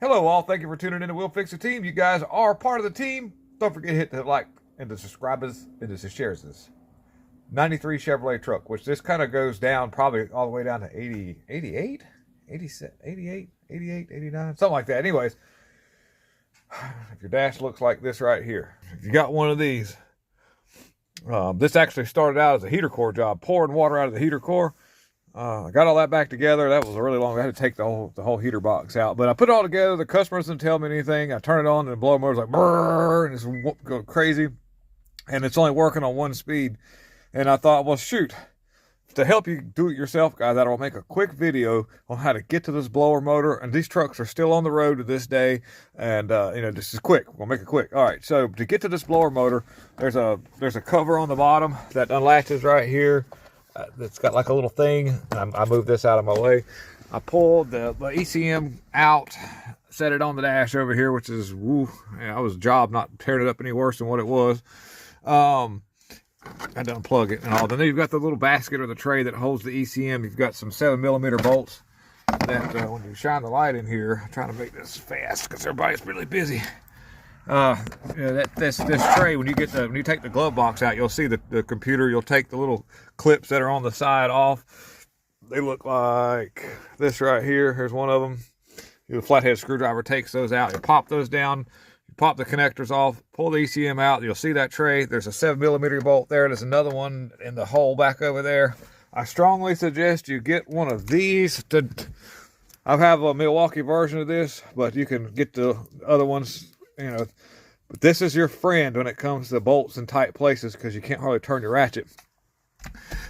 Hello all, thank you for tuning in to We'll Fix the Team. You guys are part of the team. Don't forget to hit the like and the subscribers and the shares this. 93 Chevrolet truck, which this kind of goes down probably all the way down to 80, 88, 87, 88, 88, 89, something like that. Anyways, if your dash looks like this right here, if you got one of these, this actually started out as a heater core job, pouring water out of the heater core. I got all that back together. That was a really long. I had to take the whole heater box out, but I put it all together. The customers didn't tell me anything. I turn it on, and the blower motor's like brrr, and it's go crazy, and it's only working on one speed. And I thought, well, shoot, to help you do it yourself, guys, I'll make a quick video on how to get to this blower motor. And these trucks are still on the road to this day, and this is quick. We'll make it quick. All right, so to get to this blower motor, there's a cover on the bottom that unlatches right here. It's got like a little thing. I moved this out of my way. I pulled the ECM out, set it on the dash over here, which is, woo, yeah, it was a job not tearing it up any worse than what it was. I had to unplug it and all. Then you've got the little basket or the tray that holds the ECM. You've got some 7mm bolts that when you shine the light in here, I'm trying to make this fast because everybody's really busy. This tray, when you take the glove box out, you'll see the computer. You'll take the little clips that are on the side off. They look like this right here. Here's one of them. The flathead screwdriver takes those out. You pop those down. You pop the connectors off. Pull the ECM out. You'll see that tray. There's a 7mm bolt there. There's another one in the hole back over there. I strongly suggest you get one of these. I have a Milwaukee version of this, but you can get the other ones. But this is your friend when it comes to bolts in tight places because you can't hardly turn your ratchet.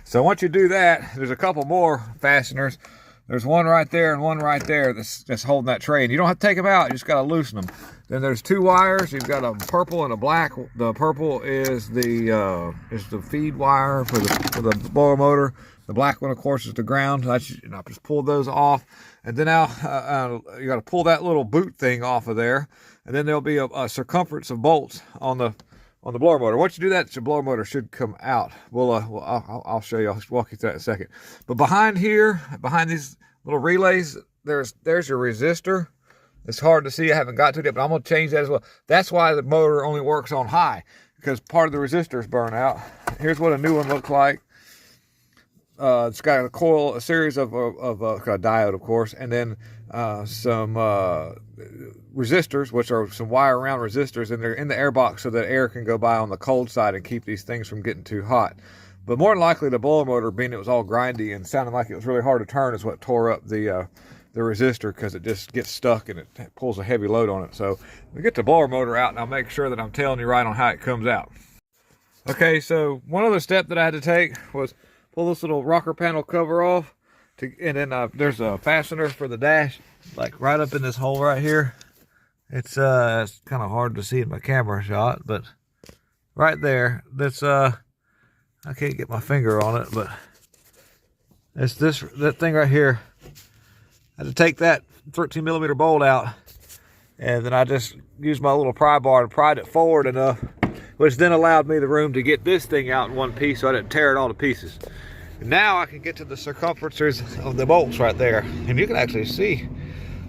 So once you do that, there's a couple more fasteners. There's one right there and one right there that's holding that tray, and you don't have to take them out. You just got to loosen them. Then there's two wires. You've got a purple and a black. The purple is the feed wire for the blower motor. The black one, of course, is the ground. I just pulled those off, and then now you got to pull that little boot thing off of there, and then there'll be a circumference of bolts on the blower motor. Once you do that, your blower motor should come out. I'll show you. I'll walk you through that in a second. But behind these little relays, there's your resistor. It's hard to see. I haven't got to it yet, but I'm going to change that as well. That's why the motor only works on high, because part of the resistors burn out. Here's what a new one looks like. It's got a coil, a series of a diode, of course, and then some resistors, which are some wire around resistors, and they're in the air box so that air can go by on the cold side and keep these things from getting too hot. But more than likely, the blower motor, being it was all grindy and sounding like it was really hard to turn, is what tore up the resistor, because it just gets stuck and it pulls a heavy load on it. So we get the blower motor out, and I'll make sure that I'm telling you right on how it comes out. Okay, so one other step that I had to take was pull this little rocker panel cover off, and then there's a fastener for the dash, like right up in this hole right here. It's kind of hard to see in my camera shot, but right there, that's I can't get my finger on it, but it's that thing right here. I had to take that 13mm bolt out, and then I just used my little pry bar and pried it forward enough, which then allowed me the room to get this thing out in one piece so I didn't tear it all to pieces. And now I can get to the circumferences of the bolts right there. And you can actually see,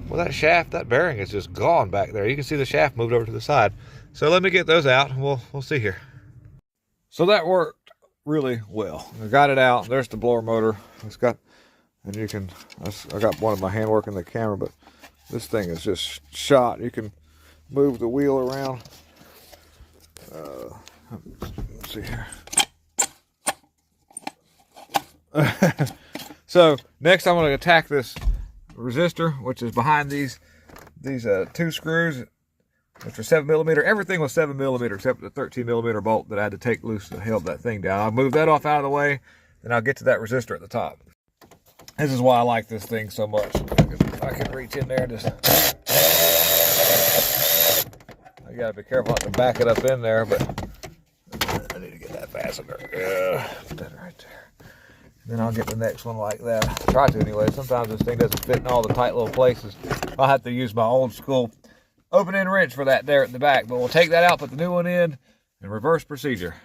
well, that shaft, that bearing is just gone back there. You can see the shaft moved over to the side. So let me get those out, and we'll see here. So that worked really well. I got it out. There's the blower motor. It's got, and you can, I got one of my hand working the camera, but this thing is just shot. You can move the wheel around. Let's see here. So next I'm going to attack this resistor, which is behind these two screws, which are 7mm. Everything was 7mm except the 13mm bolt that I had to take loose to held that thing down. I'll move that off out of the way, and I'll get to that resistor at the top. This is why I like this thing so much. I can reach in there and just, I gotta be careful not to back it up in there, but I need to get that fastener. Put that right there. Then I'll get the next one like that. Try to anyway. Sometimes this thing doesn't fit in all the tight little places. I'll have to use my old school open-end wrench for that there at the back. But we'll take that out, put the new one in, and reverse procedure.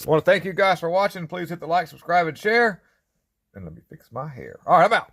I want to thank you guys for watching. Please hit the like, subscribe, and share. And let me fix my hair. All right, I'm out.